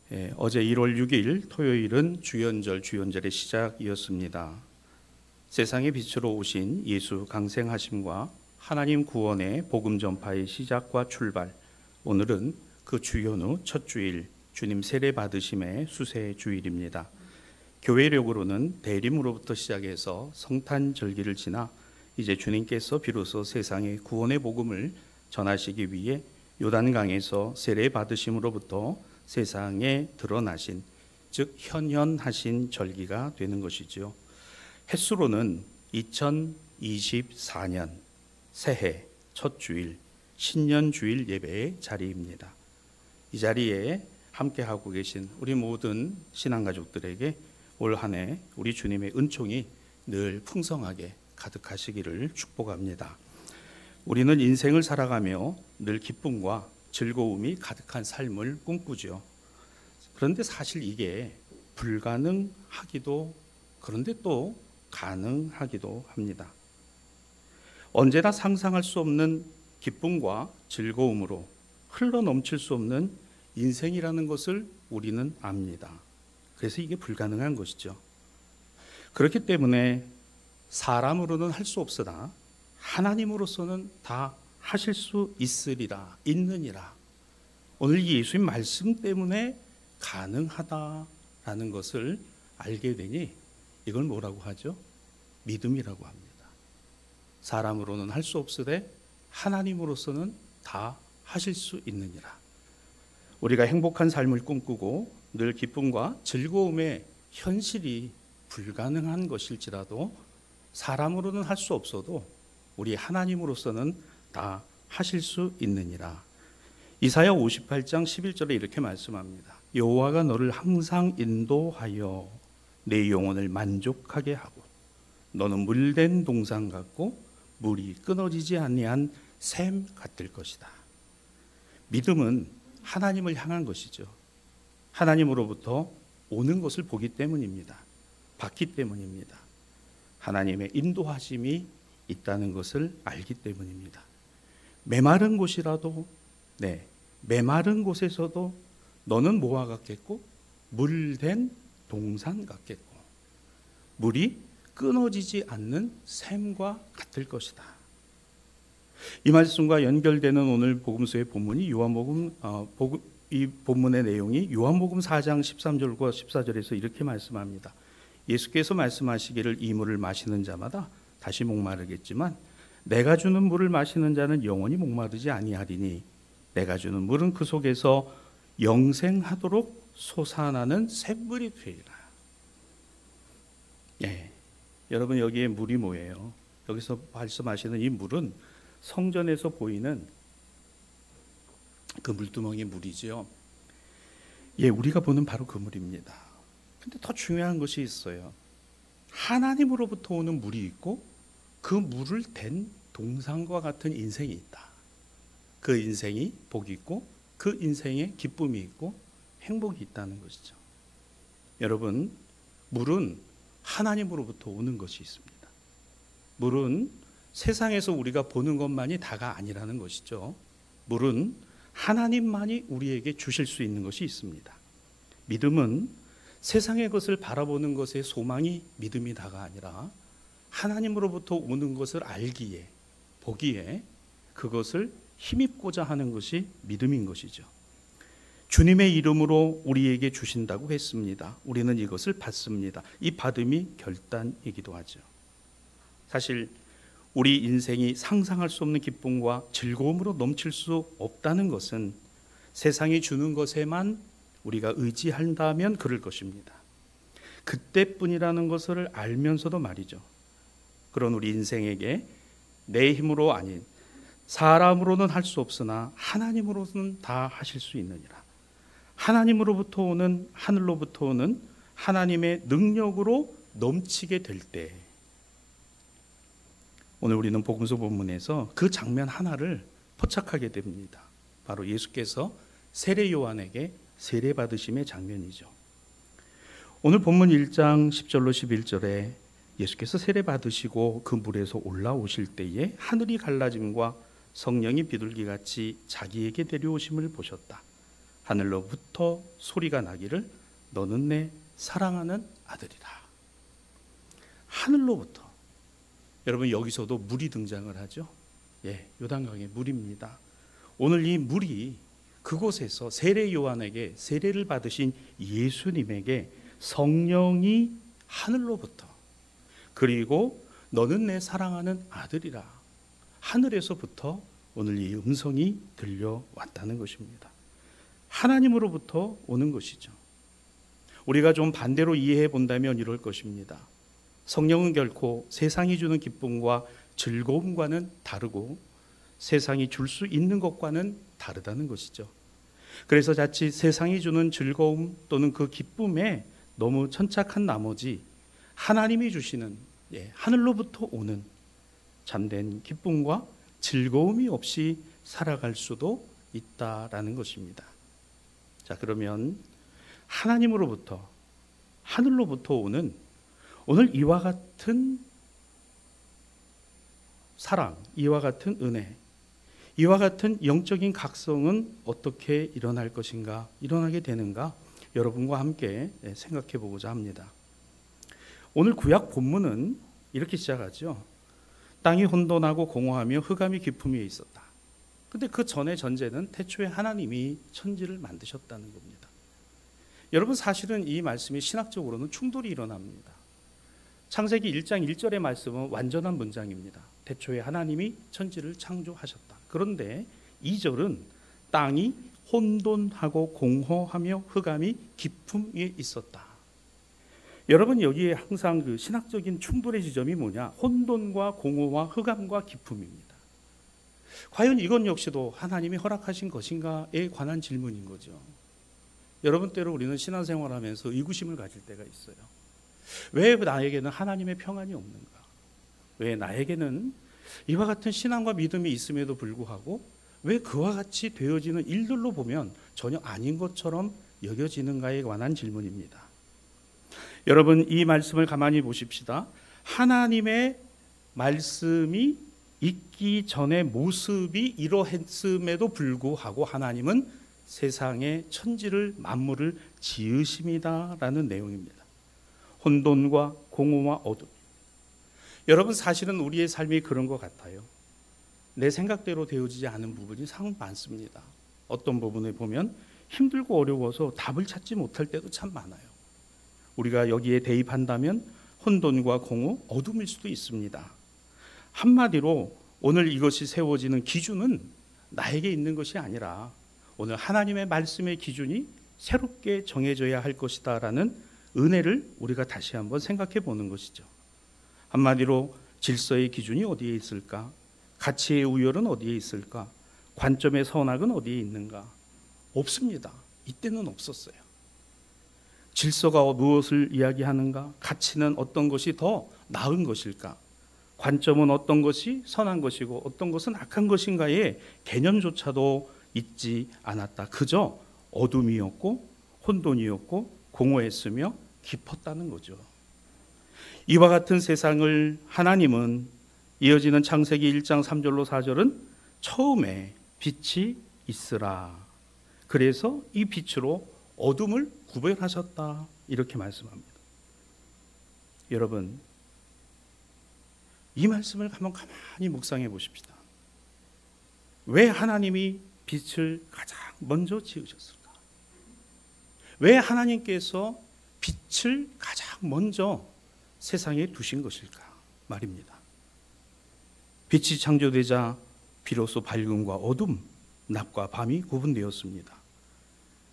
어제 1월 6일 토요일은 주연절의 시작이었습니다. 세상의 빛으로 오신 예수 강생하심과 하나님 구원의 복음 전파의 시작과 출발, 오늘은 그 주연 후 첫 주일 주님 세례 받으심의 수세 주일입니다. 교회력으로는 대림으로부터 시작해서 성탄절기를 지나 이제 주님께서 비로소 세상의 구원의 복음을 전하시기 위해 요단강에서 세례 받으심으로부터 세상에 드러나신, 즉 현현하신 절기가 되는 것이지요. 햇수로는 2024년 새해 첫 주일 신년 주일 예배의 자리입니다. 이 자리에 함께하고 계신 우리 모든 신앙가족들에게 올 한 해 우리 주님의 은총이 늘 풍성하게 가득하시기를 축복합니다. 우리는 인생을 살아가며 늘 기쁨과 즐거움이 가득한 삶을 꿈꾸죠. 그런데 사실 이게 불가능하기도, 그런데 또 가능하기도 합니다. 언제나 상상할 수 없는 기쁨과 즐거움으로 흘러 넘칠 수 없는 인생이라는 것을 우리는 압니다. 그래서 이게 불가능한 것이죠. 그렇기 때문에 사람으로는 할 수 없으나 하나님으로서는 다 하실 수 있느니라. 오늘 이 예수님 말씀 때문에 가능하다라는 것을 알게 되니 이걸 뭐라고 하죠? 믿음이라고 합니다. 사람으로는 할 수 없으되 하나님으로서는 다 하실 수 있느니라. 우리가 행복한 삶을 꿈꾸고 늘 기쁨과 즐거움의 현실이 불가능한 것일지라도 사람으로는 할 수 없어도 우리 하나님으로서는 다 하실 수 있느니라. 이사야 58장 11절에 이렇게 말씀합니다. 여호와가 너를 항상 인도하여 내 영혼을 만족하게 하고 너는 물된 동산 같고 물이 끊어지지 아니한 샘 같을 것이다. 믿음은 하나님을 향한 것이죠. 하나님으로부터 오는 것을 보기 때문입니다. 받기 때문입니다. 하나님의 인도하심이 있다는 것을 알기 때문입니다. 메마른 곳이라도, 메마른 곳에서도 너는 뭐와 같겠고 물된 동산 같겠고 물이 끊어지지 않는 샘과 같을 것이다. 이 말씀과 연결되는 오늘 복음서의 본문이 이 본문의 내용이 요한복음 4장 13절과 14절에서 이렇게 말씀합니다. 예수께서 말씀하시기를 이 물을 마시는 자마다 다시 목마르겠지만 내가 주는 물을 마시는 자는 영원히 목마르지 아니하리니 내가 주는 물은 그 속에서 영생하도록 솟아나는 샘물이 되리라. 여러분, 여기에 물이 뭐예요? 여기서 말씀하시는 이 물은 성전에서 보이는 그 물두멍이 물이지요. 우리가 보는 바로 그 물입니다. 근데 더 중요한 것이 있어요. 하나님으로부터 오는 물이 있고 그 물을 댄 동산과 같은 인생이 있다. 그 인생이 복이 있고 그 인생에 기쁨이 있고 행복이 있다는 것이죠. 여러분, 물은 하나님으로부터 오는 것이 있습니다. 물은 세상에서 우리가 보는 것만이 다가 아니라는 것이죠. 물은 하나님만이 우리에게 주실 수 있는 것이 있습니다. 믿음은 세상의 것을 바라보는 것의 소망이 믿음이 다가 아니라 하나님으로부터 오는 것을 알기에, 보기에 그것을 힘입고자 하는 것이 믿음인 것이죠. 주님의 이름으로 우리에게 주신다고 했습니다. 우리는 이것을 받습니다. 이 받음이 결단이기도 하죠. 사실 우리 인생이 상상할 수 없는 기쁨과 즐거움으로 넘칠 수 없다는 것은 세상이 주는 것에만 우리가 의지한다면 그럴 것입니다. 그때뿐이라는 것을 알면서도 말이죠. 그런 우리 인생에게 내 힘으로 아닌 사람으로는 할 수 없으나 하나님으로는 다 하실 수 있느니라. 하나님으로부터 오는, 하늘로부터 오는 하나님의 능력으로 넘치게 될 때, 오늘 우리는 복음서 본문에서 그 장면 하나를 포착하게 됩니다. 바로 예수께서 세례 요한에게 세례 받으심의 장면이죠. 오늘 본문 1장 10절로 11절에 예수께서 세례 받으시고 그 물에서 올라오실 때에 하늘이 갈라짐과 성령이 비둘기같이 자기에게 데려오심을 보셨다. 하늘로부터 소리가 나기를 너는 내 사랑하는 아들이라. 하늘로부터. 여러분, 여기서도 물이 등장을 하죠. 요단강의 물입니다. 오늘 이 물이 그곳에서 세례 요한에게 세례를 받으신 예수님에게 성령이 하늘로부터, 그리고 너는 내 사랑하는 아들이라, 하늘에서부터 오늘 이 음성이 들려왔다는 것입니다. 하나님으로부터 오는 것이죠. 우리가 좀 반대로 이해해 본다면 이럴 것입니다. 성령은 결코 세상이 주는 기쁨과 즐거움과는 다르고 세상이 줄 수 있는 것과는 다르다는 것이죠. 그래서 자칫 세상이 주는 즐거움 또는 그 기쁨에 너무 천착한 나머지 하나님이 주시는 하늘로부터 오는 참된 기쁨과 즐거움이 없이 살아갈 수도 있다라는 것입니다. 자, 그러면 하나님으로부터, 하늘로부터 오는 오늘 이와 같은 사랑, 이와 같은 은혜, 이와 같은 영적인 각성은 어떻게 일어날 것인가, 일어나게 되는가, 여러분과 함께 생각해 보고자 합니다. 오늘 구약 본문은 이렇게 시작하죠. 땅이 혼돈하고 공허하며 흑암이 깊음이 있었다. 근데 그 전의 전제는 태초에 하나님이 천지를 만드셨다는 겁니다. 여러분, 사실은 이 말씀이 신학적으로는 충돌이 일어납니다. 창세기 1장 1절의 말씀은 완전한 문장입니다. 태초에 하나님이 천지를 창조하셨다. 그런데 2절은 땅이 혼돈하고 공허하며 흑암이 깊음 위에 있었다. 여러분, 여기에 항상 그 신학적인 충돌의 지점이 뭐냐? 혼돈과 공허와 흑암과 깊음입니다. 과연 이건 역시도 하나님이 허락하신 것인가에 관한 질문인 거죠. 여러분, 때로 우리는 신앙생활하면서 의구심을 가질 때가 있어요. 왜 나에게는 하나님의 평안이 없는가? 왜 나에게는 이와 같은 신앙과 믿음이 있음에도 불구하고 왜 그와 같이 되어지는 일들로 보면 전혀 아닌 것처럼 여겨지는가에 관한 질문입니다. 여러분, 이 말씀을 가만히 보십시다. 하나님의 말씀이 있기 전의 모습이 이러했음에도 불구하고 하나님은 세상의 천지를 만물을 지으심이다라는 내용입니다. 혼돈과 공허와 어둠. 여러분, 사실은 우리의 삶이 그런 것 같아요. 내 생각대로 되어지지 않은 부분이 상 많습니다. 어떤 부분에 보면 힘들고 어려워서 답을 찾지 못할 때도 참 많아요. 우리가 여기에 대입한다면 혼돈과 공허, 어둠일 수도 있습니다. 한마디로 오늘 이것이 세워지는 기준은 나에게 있는 것이 아니라 오늘 하나님의 말씀의 기준이 새롭게 정해져야 할 것이다라는 은혜를 우리가 다시 한번 생각해 보는 것이죠. 한마디로 질서의 기준이 어디에 있을까? 가치의 우열은 어디에 있을까? 관점의 선악은 어디에 있는가? 없습니다. 이때는 없었어요. 질서가 무엇을 이야기하는가? 가치는 어떤 것이 더 나은 것일까? 관점은 어떤 것이 선한 것이고 어떤 것은 악한 것인가의 개념조차도 있지 않았다. 그저 어둠이었고 혼돈이었고 공허했으며 깊었다는 거죠. 이와 같은 세상을 하나님은 이어지는 창세기 1장 3절로 4절은 처음에 빛이 있으라. 그래서 이 빛으로 어둠을 구별하셨다. 이렇게 말씀합니다. 여러분, 이 말씀을 한번 가만히 묵상해 보십시다. 왜 하나님이 빛을 가장 먼저 지으셨을까? 왜 하나님께서 빛을 가장 먼저 세상에 두신 것일까 말입니다. 빛이 창조되자 비로소 밝음과 어둠, 낮과 밤이 구분되었습니다.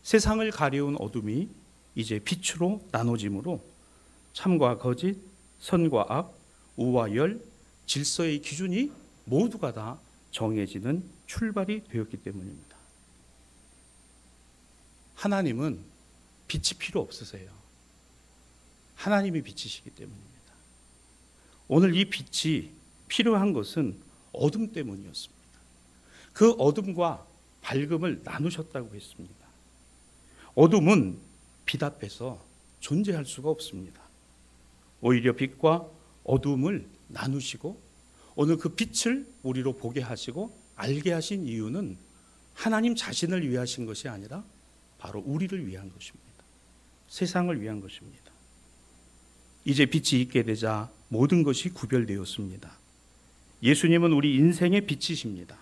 세상을 가려운 어둠이 이제 빛으로 나눠짐으로 참과 거짓, 선과 악, 우와 열, 질서의 기준이 모두가 다 정해지는 출발이 되었기 때문입니다. 하나님은 빛이 필요 없으세요. 하나님이 빛이시기 때문입니다. 오늘 이 빛이 필요한 것은 어둠 때문이었습니다. 그 어둠과 밝음을 나누셨다고 했습니다. 어둠은 빛 앞에서 존재할 수가 없습니다. 오히려 빛과 어둠을 나누시고 오늘 그 빛을 우리로 보게 하시고 알게 하신 이유는 하나님 자신을 위하신 것이 아니라 바로 우리를 위한 것입니다. 세상을 위한 것입니다. 이제 빛이 있게 되자 모든 것이 구별되었습니다. 예수님은 우리 인생의 빛이십니다.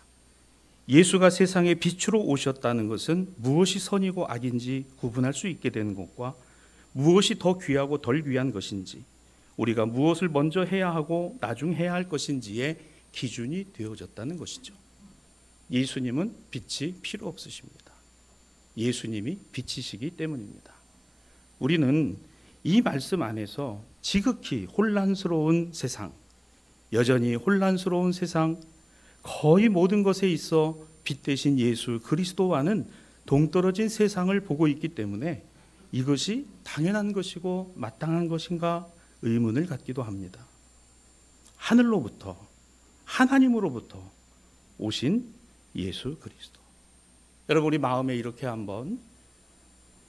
예수가 세상의 빛으로 오셨다는 것은 무엇이 선이고 악인지 구분할 수 있게 되는 것과 무엇이 더 귀하고 덜 귀한 것인지, 우리가 무엇을 먼저 해야 하고 나중 해야 할 것인지의 기준이 되어졌다는 것이죠. 예수님은 빛이 필요 없으십니다. 예수님이 빛이시기 때문입니다. 우리는 이 말씀 안에서 지극히 혼란스러운 세상, 여전히 혼란스러운 세상, 거의 모든 것에 있어 빛 대신 예수 그리스도와는 동떨어진 세상을 보고 있기 때문에 이것이 당연한 것이고 마땅한 것인가 의문을 갖기도 합니다. 하늘로부터, 하나님으로부터 오신 예수 그리스도. 여러분, 우리 마음에 이렇게 한번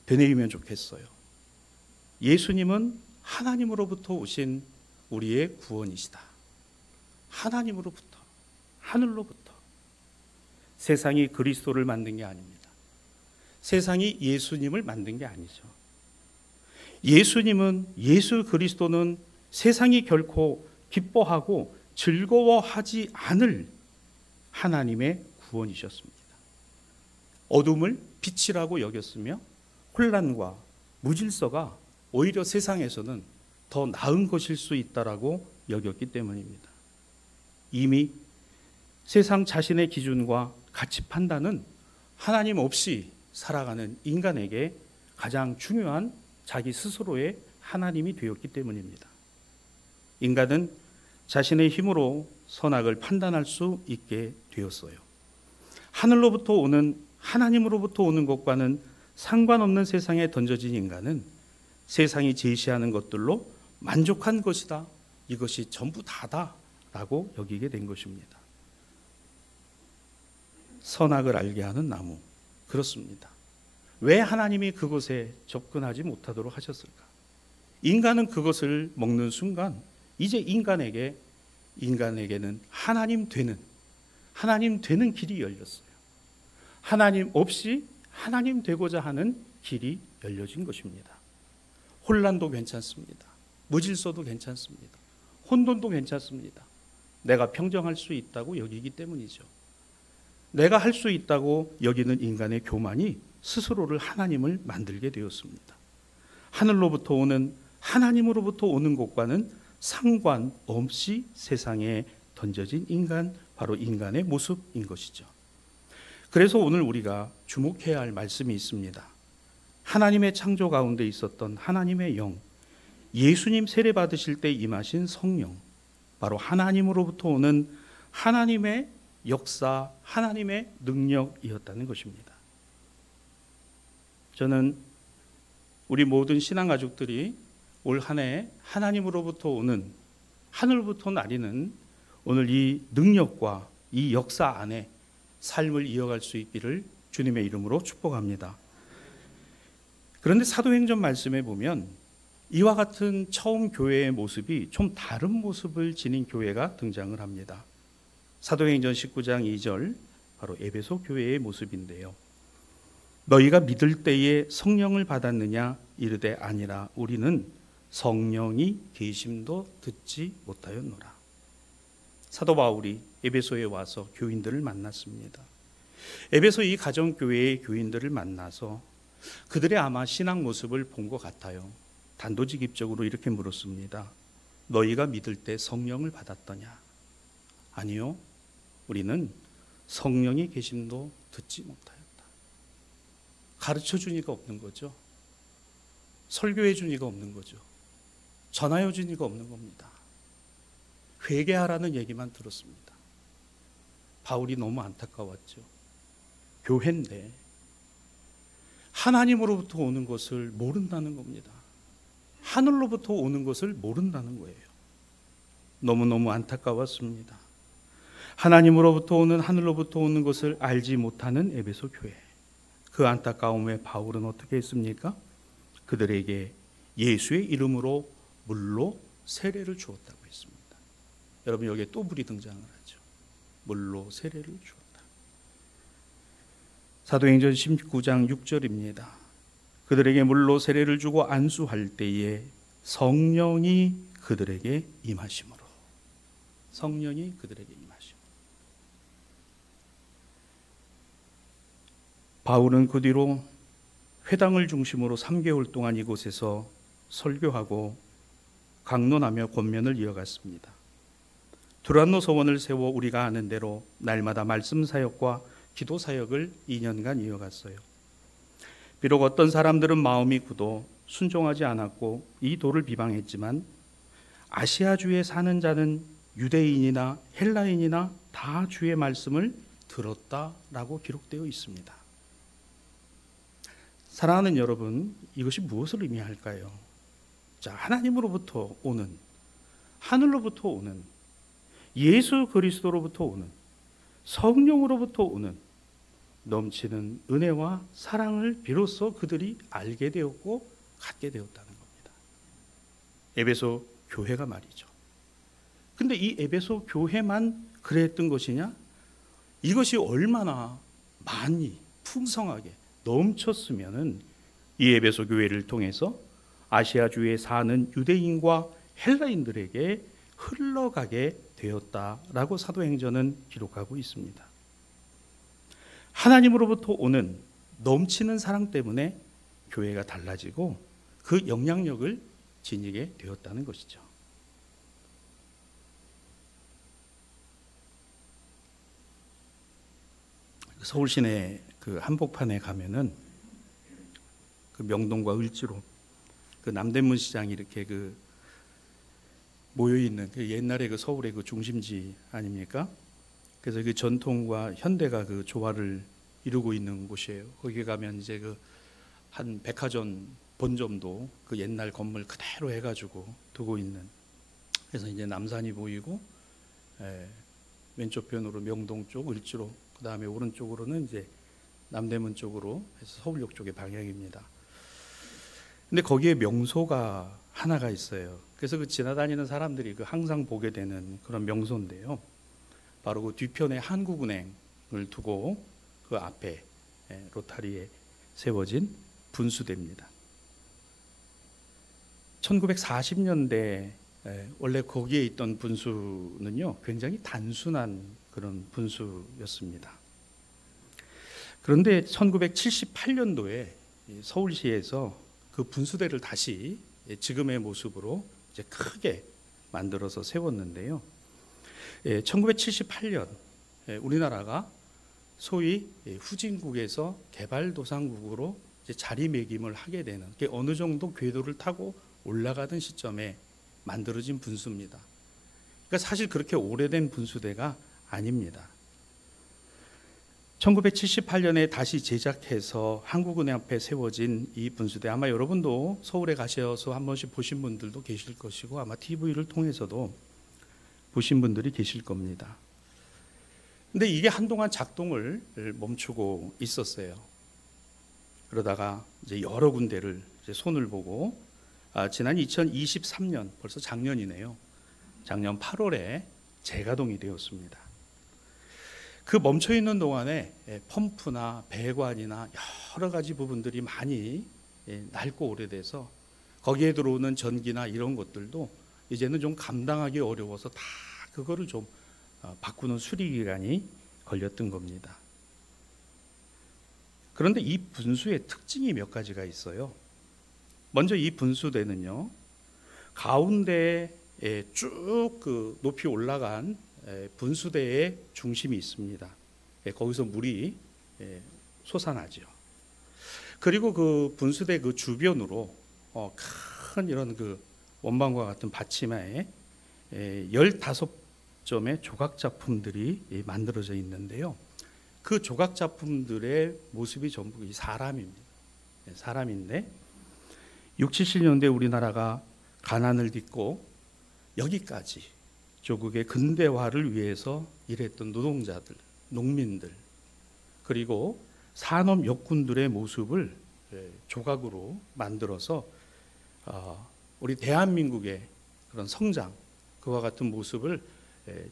되뇌이면 좋겠어요. 예수님은 하나님으로부터 오신 우리의 구원이시다. 하나님으로부터, 하늘로부터. 세상이 그리스도를 만든 게 아닙니다. 세상이 예수님을 만든 게 아니죠. 예수님은, 예수 그리스도는 세상이 결코 기뻐하고 즐거워하지 않을 하나님의 구원이셨습니다. 어둠을 빛이라고 여겼으며 혼란과 무질서가 오히려 세상에서는 더 나은 것일 수 있다라고 여겼기 때문입니다. 이미 세상 자신의 기준과 가치 판단은 하나님 없이 살아가는 인간에게 가장 중요한 자기 스스로의 하나님이 되었기 때문입니다. 인간은 자신의 힘으로 선악을 판단할 수 있게 되었어요. 하늘로부터 오는, 하나님으로부터 오는 것과는 상관없는 세상에 던져진 인간은 세상이 제시하는 것들로 만족한 것이다, 이것이 전부 다다라고 여기게 된 것입니다. 선악을 알게 하는 나무, 그렇습니다. 왜 하나님이 그곳에 접근하지 못하도록 하셨을까? 인간은 그것을 먹는 순간 이제 인간에게는 하나님 되는 길이 열렸어요. 하나님 없이 하나님 되고자 하는 길이 열려진 것입니다. 혼란도 괜찮습니다. 무질서도 괜찮습니다. 혼돈도 괜찮습니다. 내가 평정할 수 있다고 여기기 때문이죠. 내가 할 수 있다고 여기는 인간의 교만이 스스로를 하나님을 만들게 되었습니다. 하늘로부터 오는, 하나님으로부터 오는 것과는 상관없이 세상에 던져진 인간, 바로 인간의 모습인 것이죠. 그래서 오늘 우리가 주목해야 할 말씀이 있습니다. 하나님의 창조 가운데 있었던 하나님의 영, 예수님 세례 받으실 때 임하신 성령, 바로 하나님으로부터 오는 하나님의 역사, 하나님의 능력이었다는 것입니다. 저는 우리 모든 신앙 가족들이 올 한 해 하나님으로부터 오는, 하늘부터 나리는 오늘 이 능력과 이 역사 안에 삶을 이어갈 수 있기를 주님의 이름으로 축복합니다. 그런데 사도행전 말씀에 보면 이와 같은 처음 교회의 모습이 좀 다른 모습을 지닌 교회가 등장을 합니다. 사도행전 19장 2절, 바로 에베소 교회의 모습인데요. 너희가 믿을 때에 성령을 받았느냐 이르되 아니라 우리는 성령이 계심도 듣지 못하였노라. 사도 바울이 에베소에 와서 교인들을 만났습니다. 에베소 이 가정교회의 교인들을 만나서 그들의 아마 신앙 모습을 본 것 같아요. 단도직입적으로 이렇게 물었습니다. 너희가 믿을 때 성령을 받았더냐? 아니요, 우리는 성령이 계심도 듣지 못하였다. 가르쳐 주니가 없는 거죠. 설교해 주니가 없는 거죠. 전하여 주니가 없는 겁니다. 회개하라는 얘기만 들었습니다. 바울이 너무 안타까웠죠. 교회인데 하나님으로부터 오는 것을 모른다는 겁니다. 하늘로부터 오는 것을 모른다는 거예요. 너무너무 안타까웠습니다. 하나님으로부터 오는, 하늘로부터 오는 것을 알지 못하는 에베소 교회. 그 안타까움에 바울은 어떻게 했습니까? 그들에게 예수의 이름으로 물로 세례를 주었다고 했습니다. 여러분, 여기에 또 물이 등장을 하죠. 물로 세례를 주었다. 사도행전 19장 6절입니다. 그들에게 물로 세례를 주고 안수할 때에 성령이 그들에게 임하심으로, 성령이 그들에게 임하심으로. 바울은 그 뒤로 회당을 중심으로 3개월 동안 이곳에서 설교하고 강론하며 권면을 이어갔습니다. 두란노 서원을 세워 우리가 아는 대로 날마다 말씀 사역과 기도 사역을 2년간 이어갔어요. 비록 어떤 사람들은 마음이 굳어 순종하지 않았고 이 도를 비방했지만 아시아주에 사는 자는 유대인이나 헬라인이나 다 주의 말씀을 들었다라고 기록되어 있습니다. 사랑하는 여러분, 이것이 무엇을 의미할까요? 자, 하나님으로부터 오는, 하늘로부터 오는, 예수 그리스도로부터 오는, 성령으로부터 오는 넘치는 은혜와 사랑을 비로소 그들이 알게 되었고 갖게 되었다는 겁니다. 에베소 교회가 말이죠. 근데 이 에베소 교회만 그랬던 것이냐? 이것이 얼마나 많이 풍성하게 넘쳤으면은 이 에베소 교회를 통해서 아시아주에 사는 유대인과 헬라인들에게 흘러가게 되었다라고 사도행전은 기록하고 있습니다. 하나님으로부터 오는 넘치는 사랑 때문에 교회가 달라지고 그 영향력을 지니게 되었다는 것이죠. 서울 시내 그 한복판에 가면은 그 명동과 을지로 그 남대문 시장이 이렇게 그 모여 있는 그 옛날에 그 서울의 그 중심지 아닙니까? 그래서 그 전통과 현대가 그 조화를 이루고 있는 곳이에요. 거기 가면 이제 그 한 백화점 본점도 그 옛날 건물 그대로 해가지고 두고 있는. 그래서 이제 남산이 보이고 왼쪽 편으로 명동 쪽 을지로, 그 다음에 오른쪽으로는 이제 남대문 쪽으로 해서 서울역 쪽의 방향입니다. 근데 거기에 명소가 하나가 있어요. 그래서 그 지나다니는 사람들이 그 항상 보게 되는 그런 명소인데요. 바로 그 뒤편에 한국은행을 두고 그 앞에 로타리에 세워진 분수대입니다. 1940년대 원래 거기에 있던 분수는요, 굉장히 단순한 그런 분수였습니다. 그런데 1978년도에 서울시에서 그 분수대를 다시 지금의 모습으로 이제 크게 만들어서 세웠는데요. 1978년 우리나라가 소위 후진국에서 개발도상국으로 이제 자리매김을 하게 되는, 어느 정도 궤도를 타고 올라가던 시점에 만들어진 분수입니다. 그러니까 사실 그렇게 오래된 분수대가 아닙니다. 1978년에 다시 제작해서 한국은행 앞에 세워진 이 분수대, 아마 여러분도 서울에 가셔서 한 번씩 보신 분들도 계실 것이고 아마 TV를 통해서도 보신 분들이 계실 겁니다. 근데 이게 한동안 작동을 멈추고 있었어요. 그러다가 이제 여러 군데를 이제 손을 보고 지난 2023년, 벌써 작년이네요. 작년 8월에 재가동이 되었습니다. 그 멈춰 있는 동안에 펌프나 배관이나 여러 가지 부분들이 많이 낡고 오래돼서 거기에 들어오는 전기나 이런 것들도 이제는 좀 감당하기 어려워서 다 그거를 좀 바꾸는 수리 기간이 걸렸던 겁니다. 그런데 이 분수의 특징이 몇 가지가 있어요. 먼저 이 분수대는요, 가운데에 쭉 그 높이 올라간 분수대의 중심이 있습니다. 거기서 물이 솟아나죠. 그리고 그 분수대 그 주변으로 큰 이런 그 원방과 같은 받침에 15점의 조각 작품들이 만들어져 있는데요. 그 조각 작품들의 모습이 전부 사람입니다. 사람인데 60, 70년대 우리나라가 가난을 딛고 여기까지 조국의 근대화를 위해서 일했던 노동자들, 농민들, 그리고 산업 역군들의 모습을 조각으로 만들어서 우리 대한민국의 그런 성장, 그와 같은 모습을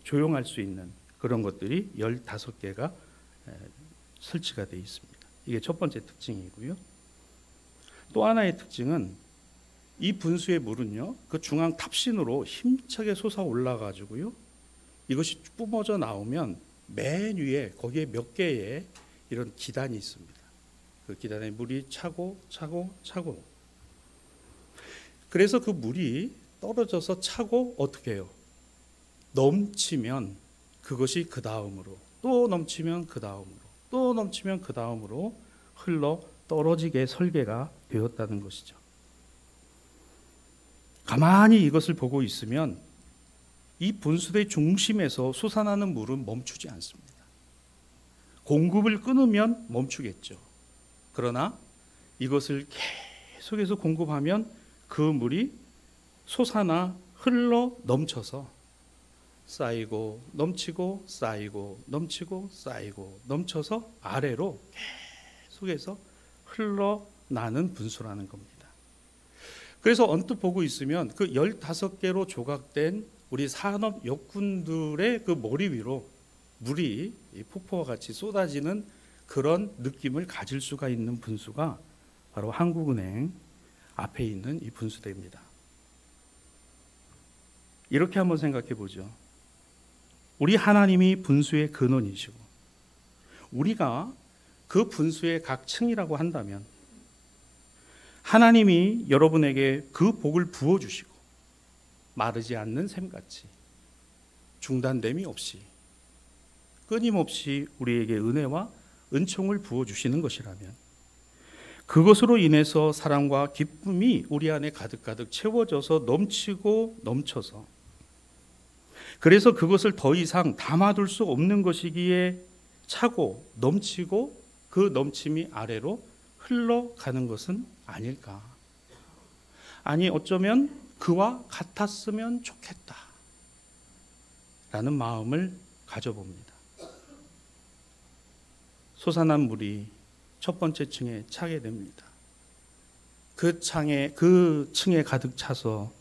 조형할 수 있는 그런 것들이 15개가 설치가 되어 있습니다. 이게 첫 번째 특징이고요. 또 하나의 특징은 이 분수의 물은요, 그 중앙 탑신으로 힘차게 솟아 올라가지고요, 이것이 뿜어져 나오면 맨 위에 거기에 몇 개의 이런 기단이 있습니다. 그 기단에 물이 차고 차고 차고, 그래서 그 물이 떨어져서 차고 어떻게 해요? 넘치면 그것이 그 다음으로, 또 넘치면 그 다음으로, 또 넘치면 그 다음으로 흘러 떨어지게 설계가 되었다는 것이죠. 가만히 이것을 보고 있으면 이 분수대의 중심에서 솟아나는 물은 멈추지 않습니다. 공급을 끊으면 멈추겠죠. 그러나 이것을 계속해서 공급하면 그 물이 솟아나 흘러 넘쳐서 쌓이고 넘치고 쌓이고 넘치고 쌓이고 넘쳐서 아래로 계속해서 흘러나는 분수라는 겁니다. 그래서 언뜻 보고 있으면 그 15개로 조각된 우리 산업 역군들의 그 머리 위로 물이 폭포와 같이 쏟아지는 그런 느낌을 가질 수가 있는 분수가 바로 한국은행 앞에 있는 이 분수대입니다. 이렇게 한번 생각해 보죠. 우리 하나님이 분수의 근원이시고 우리가 그 분수의 각 층이라고 한다면 하나님이 여러분에게 그 복을 부어주시고 마르지 않는 샘같이 중단됨이 없이 끊임없이 우리에게 은혜와 은총을 부어주시는 것이라면 그것으로 인해서 사랑과 기쁨이 우리 안에 가득가득 채워져서 넘치고 넘쳐서, 그래서 그것을 더 이상 담아둘 수 없는 것이기에 차고 넘치고 그 넘침이 아래로 흘러가는 것은 아닐까. 아니 어쩌면 그와 같았으면 좋겠다 라는 마음을 가져봅니다. 솟아난 물이 첫 번째 층에 차게 됩니다. 그 층에 가득 차서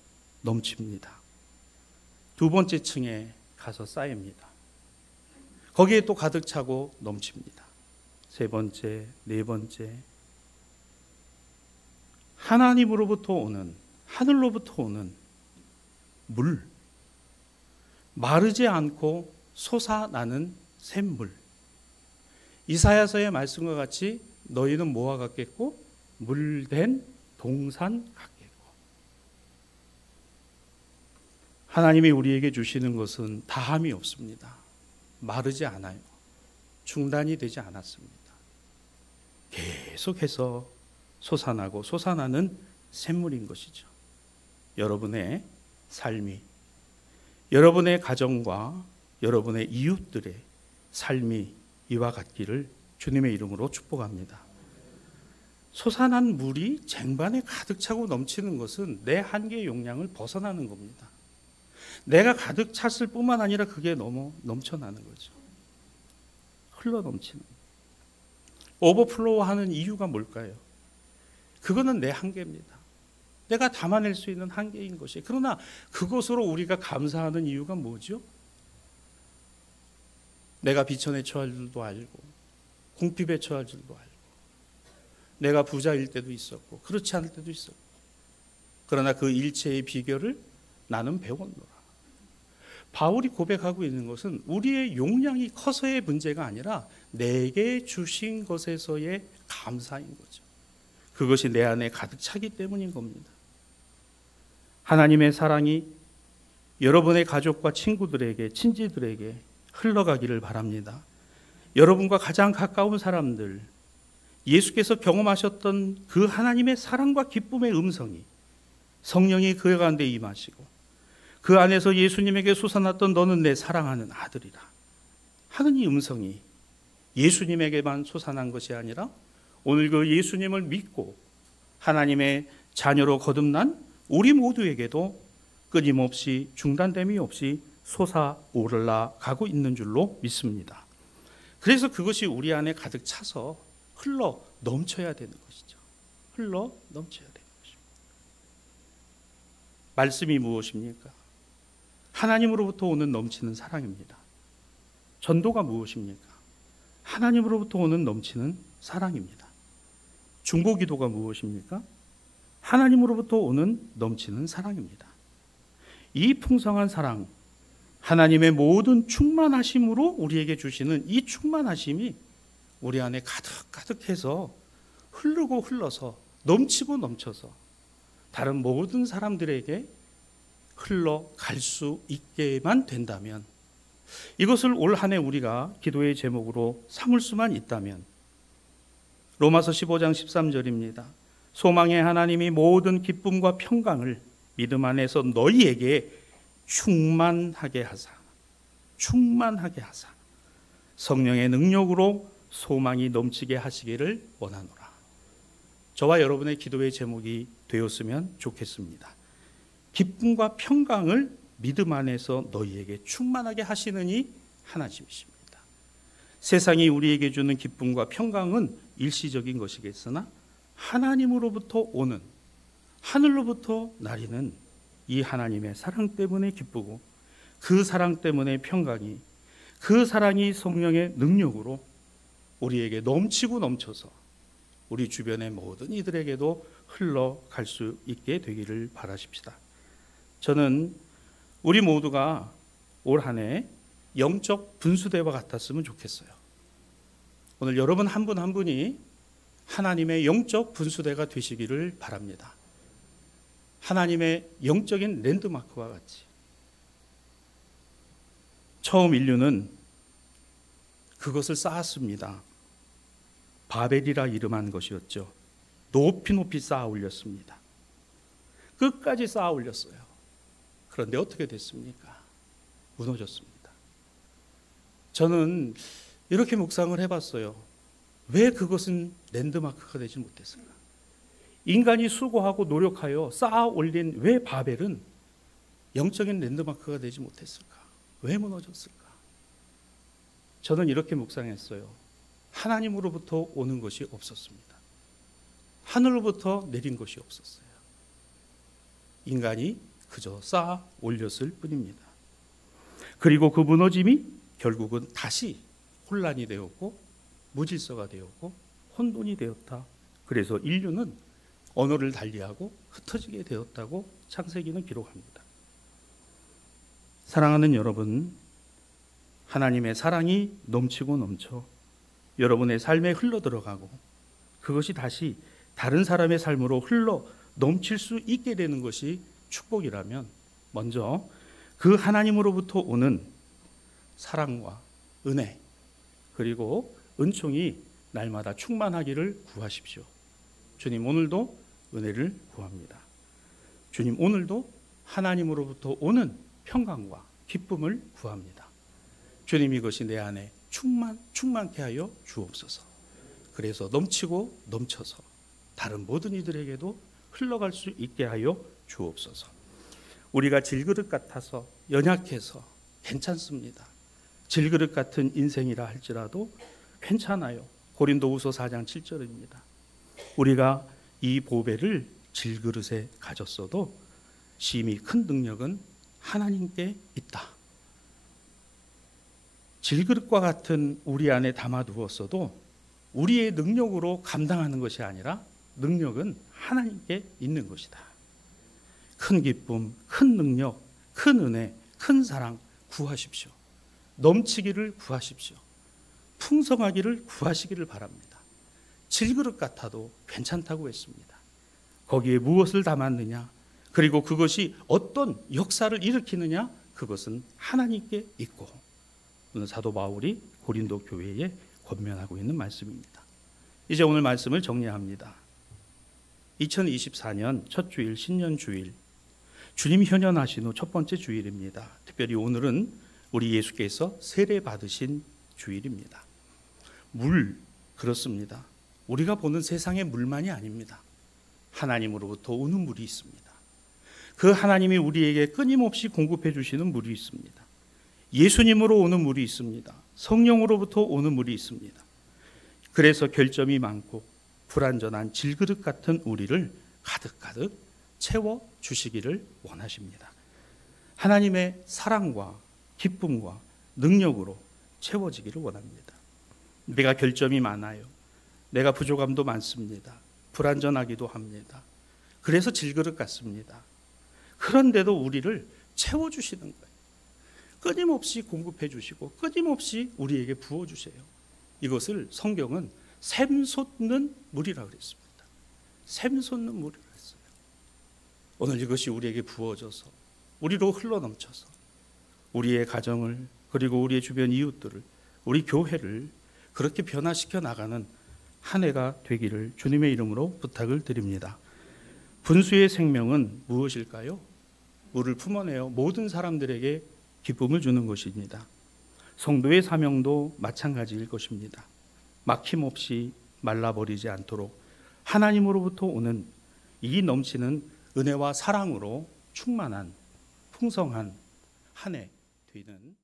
넘칩니다. 두 번째 층에 가서 쌓입니다. 거기에 또 가득 차고 넘칩니다. 세 번째, 네 번째. 하나님으로부터 오는, 하늘로부터 오는 물, 마르지 않고 솟아나는 샘물. 이사야서의 말씀과 같이 너희는 뭐와 같겠고 물된 동산 같겠고. 하나님이 우리에게 주시는 것은 다함이 없습니다. 마르지 않아요. 중단이 되지 않았습니다. 계속해서 솟아나고 솟아나는 샘물인 것이죠. 여러분의 삶이, 여러분의 가정과 여러분의 이웃들의 삶이 이와 같기를 주님의 이름으로 축복합니다. 솟아난 물이 쟁반에 가득 차고 넘치는 것은 내 한계의 용량을 벗어나는 겁니다. 내가 가득 찼을 뿐만 아니라 그게 너무 넘쳐나는 거죠. 흘러 넘치는. 오버플로우 하는 이유가 뭘까요? 그거는 내 한계입니다. 내가 담아낼 수 있는 한계인 것이에요. 그러나 그것으로 우리가 감사하는 이유가 뭐죠? 내가 비천에 처할 줄도 알고 궁핍에 처할 줄도 알고 내가 부자일 때도 있었고 그렇지 않을 때도 있었고, 그러나 그 일체의 비결을 나는 배웠노라. 바울이 고백하고 있는 것은 우리의 용량이 커서의 문제가 아니라 내게 주신 것에서의 감사인 거죠. 그것이 내 안에 가득 차기 때문인 겁니다. 하나님의 사랑이 여러분의 가족과 친구들에게, 친지들에게 흘러가기를 바랍니다. 여러분과 가장 가까운 사람들, 예수께서 경험하셨던 그 하나님의 사랑과 기쁨의 음성이, 성령이 그 가운데 임하시고 그 안에서 예수님에게 솟아났던 너는 내 사랑하는 아들이라 하는 이 음성이 예수님에게만 솟아난 것이 아니라 오늘 그 예수님을 믿고 하나님의 자녀로 거듭난 우리 모두에게도 끊임없이 중단됨이 없이 솟아오르러 가고 있는 줄로 믿습니다. 그래서 그것이 우리 안에 가득 차서 흘러 넘쳐야 되는 것이죠. 흘러 넘쳐야 되는 것입니다. 말씀이 무엇입니까? 하나님으로부터 오는 넘치는 사랑입니다. 전도가 무엇입니까? 하나님으로부터 오는 넘치는 사랑입니다. 중보기도가 무엇입니까? 하나님으로부터 오는 넘치는 사랑입니다. 이 풍성한 사랑, 하나님의 모든 충만하심으로 우리에게 주시는 이 충만하심이 우리 안에 가득가득해서 흐르고 흘러서 넘치고 넘쳐서 다른 모든 사람들에게 흘러갈 수 있게만 된다면, 이것을 올 한 해 우리가 기도의 제목으로 삼을 수만 있다면, 로마서 15장 13절입니다. 소망의 하나님이 모든 기쁨과 평강을 믿음 안에서 너희에게 충만하게 하사 성령의 능력으로 소망이 넘치게 하시기를 원하노라. 저와 여러분의 기도의 제목이 되었으면 좋겠습니다. 기쁨과 평강을 믿음 안에서 너희에게 충만하게 하시는 이 하나님이십니다. 세상이 우리에게 주는 기쁨과 평강은 일시적인 것이겠으나 하나님으로부터 오는, 하늘로부터 나리는 이 하나님의 사랑 때문에 기쁘고, 그 사랑 때문에 평강이, 그 사랑이 성령의 능력으로 우리에게 넘치고 넘쳐서 우리 주변의 모든 이들에게도 흘러갈 수 있게 되기를 바라십시다. 저는 우리 모두가 올 한 해 영적 분수대와 같았으면 좋겠어요. 오늘 여러분 한 분 한 분이 하나님의 영적 분수대가 되시기를 바랍니다. 하나님의 영적인 랜드마크와 같이. 처음 인류는 그것을 쌓았습니다. 바벨이라 이름한 것이었죠. 높이 높이 쌓아 올렸습니다. 끝까지 쌓아 올렸어요. 그런데 어떻게 됐습니까? 무너졌습니다. 저는 이렇게 묵상을 해봤어요. 왜 그것은 랜드마크가 되지 못했을까? 인간이 수고하고 노력하여 쌓아 올린 왜 바벨은 영적인 랜드마크가 되지 못했을까? 왜 무너졌을까? 저는 이렇게 묵상했어요. 하나님으로부터 오는 것이 없었습니다. 하늘로부터 내린 것이 없었어요. 인간이 그저 쌓아 올렸을 뿐입니다. 그리고 그 무너짐이 결국은 다시 혼란이 되었고 무질서가 되었고 혼돈이 되었다. 그래서 인류는 언어를 달리하고 흩어지게 되었다고 창세기는 기록합니다. 사랑하는 여러분, 하나님의 사랑이 넘치고 넘쳐 여러분의 삶에 흘러들어가고 그것이 다시 다른 사람의 삶으로 흘러 넘칠 수 있게 되는 것이 축복이라면, 먼저 그 하나님으로부터 오는 사랑과 은혜 그리고 은총이 날마다 충만하기를 구하십시오. 주님, 오늘도 은혜를 구합니다. 주님, 오늘도 하나님으로부터 오는 평강과 기쁨을 구합니다. 주님, 이것이 내 안에 충만케 하여 주옵소서. 그래서 넘치고 넘쳐서 다른 모든 이들에게도 흘러갈 수 있게 하여 주옵소서. 우리가 질그릇 같아서 연약해서 괜찮습니다. 질그릇 같은 인생이라 할지라도 괜찮아요. 고린도후서 4장 7절입니다. 우리가 이 보배를 질그릇에 가졌어도 심히 큰 능력은 하나님께 있다. 질그릇과 같은 우리 안에 담아두었어도 우리의 능력으로 감당하는 것이 아니라 능력은 하나님께 있는 것이다. 큰 기쁨, 큰 능력, 큰 은혜, 큰 사랑 구하십시오. 넘치기를 구하십시오. 풍성하기를 구하시기를 바랍니다. 질그릇 같아도 괜찮다고 했습니다. 거기에 무엇을 담았느냐, 그리고 그것이 어떤 역사를 일으키느냐, 그것은 하나님께 있고, 오늘 사도 바울이 고린도 교회에 권면하고 있는 말씀입니다. 이제 오늘 말씀을 정리합니다. 2024년 첫 주일, 신년 주일, 주님 현현하신 후 첫 번째 주일입니다. 특별히 오늘은 우리 예수께서 세례 받으신 주일입니다. 물, 그렇습니다. 우리가 보는 세상의 물만이 아닙니다. 하나님으로부터 오는 물이 있습니다. 그 하나님이 우리에게 끊임없이 공급해 주시는 물이 있습니다. 예수님으로 오는 물이 있습니다. 성령으로부터 오는 물이 있습니다. 그래서 결점이 많고 불완전한 질그릇 같은 우리를 가득가득 채워 주시기를 원하십니다. 하나님의 사랑과 기쁨과 능력으로 채워지기를 원합니다. 내가 결점이 많아요. 내가 부족함도 많습니다. 불완전하기도 합니다. 그래서 질그릇 같습니다. 그런데도 우리를 채워주시는 거예요. 끊임없이 공급해 주시고 끊임없이 우리에게 부어주세요. 이것을 성경은 샘솟는 물이라고 그랬습니다. 샘솟는 물이라고 했어요. 오늘 이것이 우리에게 부어져서 우리로 흘러넘쳐서 우리의 가정을, 그리고 우리의 주변 이웃들을, 우리 교회를 그렇게 변화시켜 나가는 한 해가 되기를 주님의 이름으로 부탁을 드립니다. 분수의 생명은 무엇일까요? 물을 품어내어 모든 사람들에게 기쁨을 주는 것입니다. 성도의 사명도 마찬가지일 것입니다. 막힘없이 말라버리지 않도록 하나님으로부터 오는 이 넘치는 은혜와 사랑으로 충만한 풍성한 한 해 되는